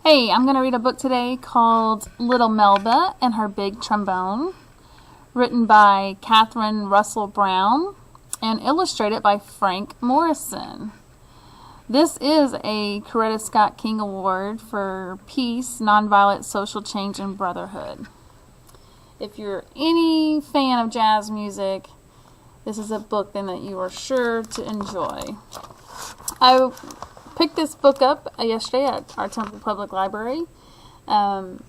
Hey, I'm going to read a book today called Little Melba and Her Big Trombone, written by Catherine Russell Brown and illustrated by Frank Morrison. This is a Coretta Scott King Award for Peace, Nonviolent Social Change, and Brotherhood. If you're any fan of jazz music, this is a book then that you are sure to enjoy. I picked this book up yesterday at our Temple Public Library and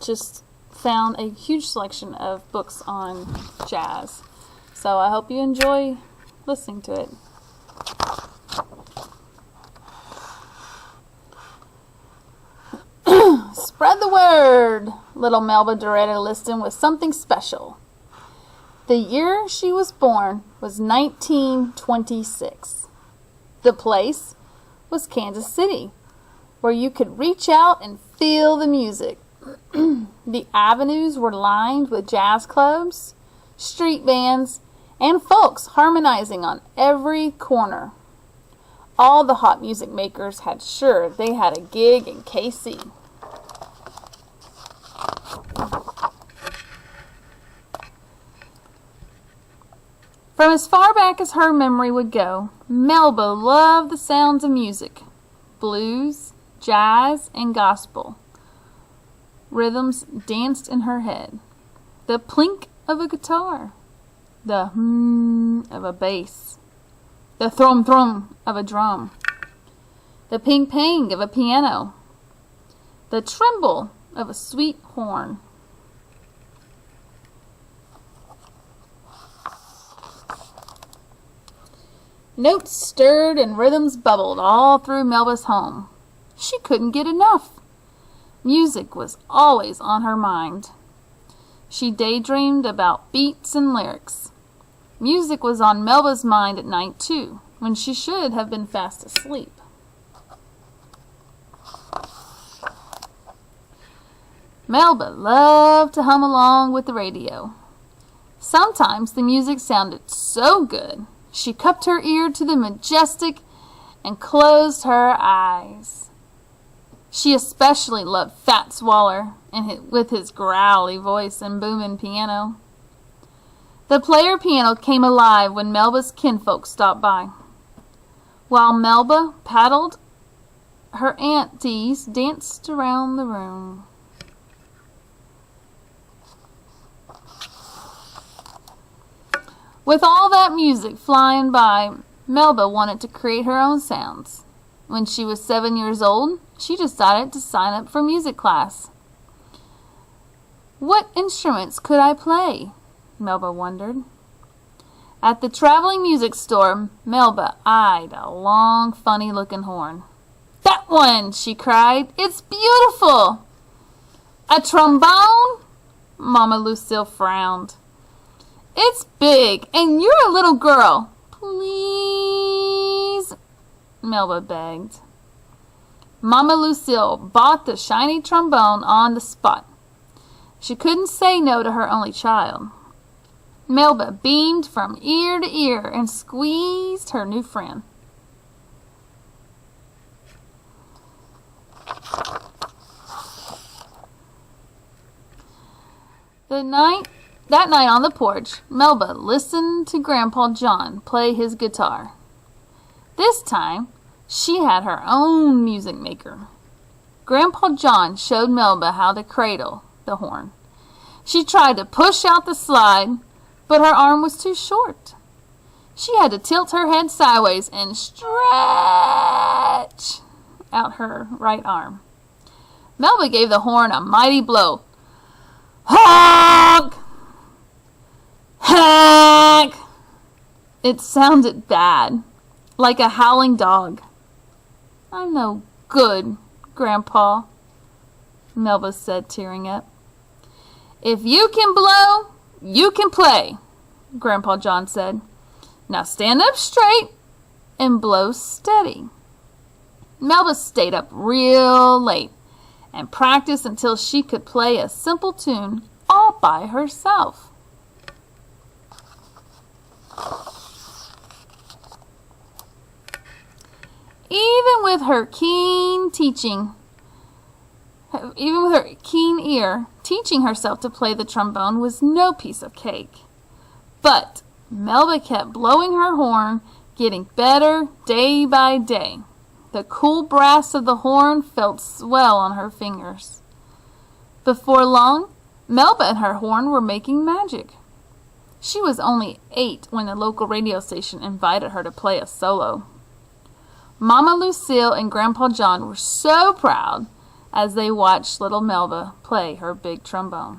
just found a huge selection of books on jazz. So I hope you enjoy listening to it. Spread the word, little Melba Doretta Liston was something special. The year she was born was 1926. The place was Kansas City, where you could reach out and feel the music. The avenues were lined with jazz clubs, street bands, and folks harmonizing on every corner. All the hot music makers had sure they had a gig in KC. From as far back as her memory would go, Melba loved the sounds of music, blues, jazz, and gospel. Rhythms danced in her head. The plink of a guitar, the hum of a bass, the thrum-thrum of a drum, the ping-pang of a piano, the tremble of a sweet horn. Notes stirred and rhythms bubbled all through Melba's home. She couldn't get enough. Music was always on her mind. She daydreamed about beats and lyrics. Music was on Melba's mind at night, too, when she should have been fast asleep. Melba loved to hum along with the radio. Sometimes the music sounded so good, she cupped her ear to the majestic and closed her eyes. She especially loved Fats Waller with his growly voice and booming piano. The player piano came alive when Melba's kinfolk stopped by. While Melba paddled, her aunties danced around the room. With all that music flying by, Melba wanted to create her own sounds. When she was 7 years old, she decided to sign up for music class. What instruments could I play? Melba wondered. At the traveling music store, Melba eyed a long, funny-looking horn. "That one!" she cried. "It's beautiful!" "A trombone?" Mama Lucille frowned. "It's big, and you're a little girl." "Please," Melba begged. Mama Lucille bought the shiny trombone on the spot. She couldn't say no to her only child. Melba beamed from ear to ear and squeezed her new friend. That night on the porch, Melba listened to Grandpa John play his guitar. This time, she had her own music maker. Grandpa John showed Melba how to cradle the horn. She tried to push out the slide, but her arm was too short. She had to tilt her head sideways and stretch out her right arm. Melba gave the horn a mighty blow. Honk! Hack! It sounded bad, like a howling dog. "I'm no good, Grandpa," Melba said, tearing up. "If you can blow, you can play," Grandpa John said. "Now stand up straight and blow steady." Melba stayed up real late and practiced until she could play a simple tune all by herself. Even with her keen teaching, even with her keen ear, teaching herself to play the trombone was no piece of cake. But Melba kept blowing her horn, getting better day by day. The cool brass of the horn felt swell on her fingers. Before long, Melba and her horn were making magic. She was only 8 when the local radio station invited her to play a solo. Mama Lucille and Grandpa John were so proud as they watched little Melba play her big trombone.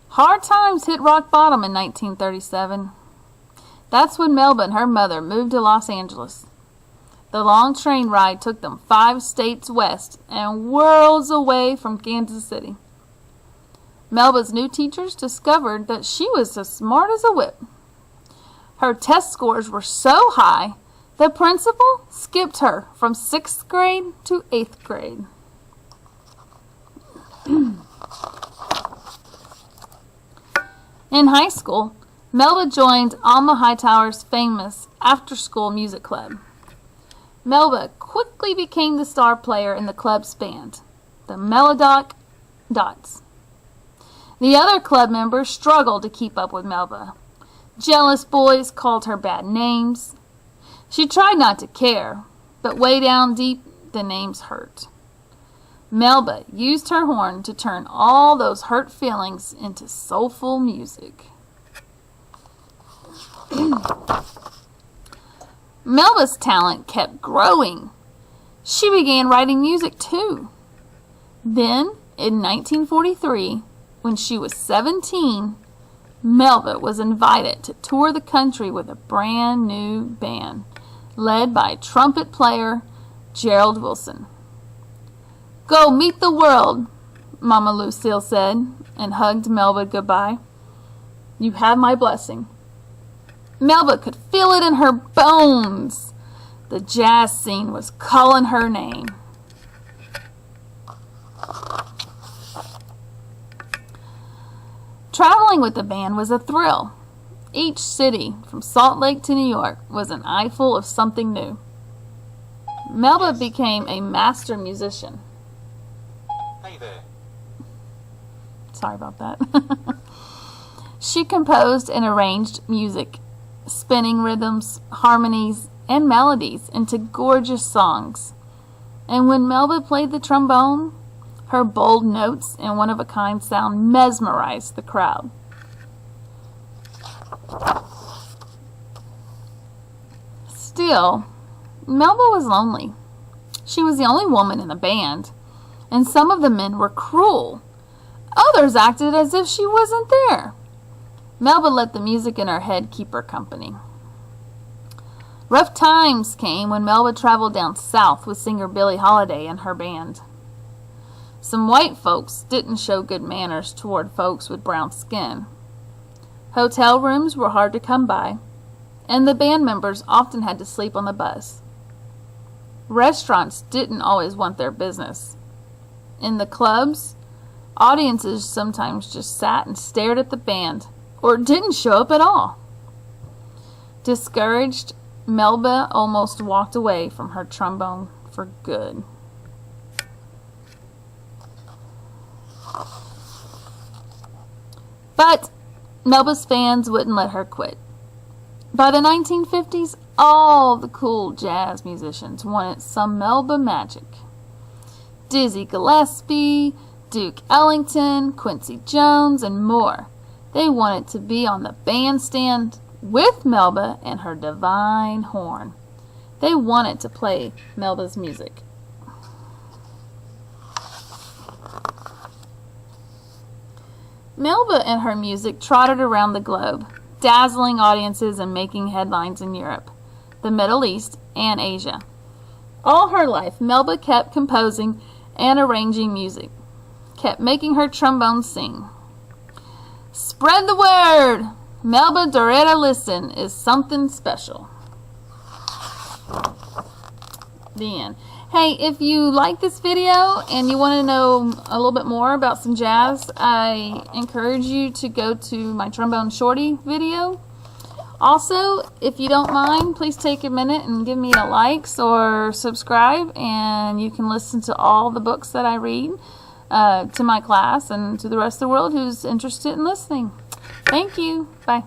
Hard times hit rock bottom in 1937. That's when Melba and her mother moved to Los Angeles. The long train ride took them 5 states west and worlds away from Kansas City. Melba's new teachers discovered that she was as smart as a whip. Her test scores were so high, the principal skipped her from 6th grade to 8th grade. In high school, Melba joined Alma Hightower's famous after-school music club. Melba quickly became the star player in the club's band, the Melodoc Dots. The other club members struggled to keep up with Melba. Jealous boys called her bad names. She tried not to care, but way down deep, the names hurt. Melba used her horn to turn all those hurt feelings into soulful music. Melba's talent kept growing. She began writing music too. Then, in 1943, when she was 17, Melba was invited to tour the country with a brand new band, led by trumpet player Gerald Wilson. "Go meet the world," Mama Lucille said, and hugged Melba goodbye. "You have my blessing." Melba could feel it in her bones. The jazz scene was calling her name. Traveling with the band was a thrill. Each city, from Salt Lake to New York, was an eyeful of something new. Melba became a master musician. Hey there. Sorry about that. She composed and arranged music, spinning rhythms, harmonies, and melodies into gorgeous songs. And when Melba played the trombone, her bold notes and one-of-a-kind sound mesmerized the crowd. Still, Melba was lonely. She was the only woman in the band, and some of the men were cruel. Others acted as if she wasn't there. Melba let the music in her head keep her company. Rough times came when Melba traveled down south with singer Billie Holiday and her band. Some white folks didn't show good manners toward folks with brown skin. Hotel rooms were hard to come by, and the band members often had to sleep on the bus. Restaurants didn't always want their business. In the clubs, audiences sometimes just sat and stared at the band, or didn't show up at all. Discouraged, Melba almost walked away from her trombone for good. But Melba's fans wouldn't let her quit. By the 1950s, all the cool jazz musicians wanted some Melba magic. Dizzy Gillespie, Duke Ellington, Quincy Jones, and more. They wanted to be on the bandstand with Melba and her divine horn. They wanted to play Melba's music. Melba and her music trotted around the globe, dazzling audiences and making headlines in Europe, the Middle East, and Asia. All her life, Melba kept composing and arranging music, kept making her trombone sing. Spread the word! Melba Doretta Listen is something special. The end. Hey, if you like this video and you want to know a little bit more about some jazz, I encourage you to go to my Trombone Shorty video, Also, if you don't mind, please take a minute and give me a likes or subscribe, and you can listen to all the books that I read to my class and to the rest of the world who's interested in listening. Thank you. Bye.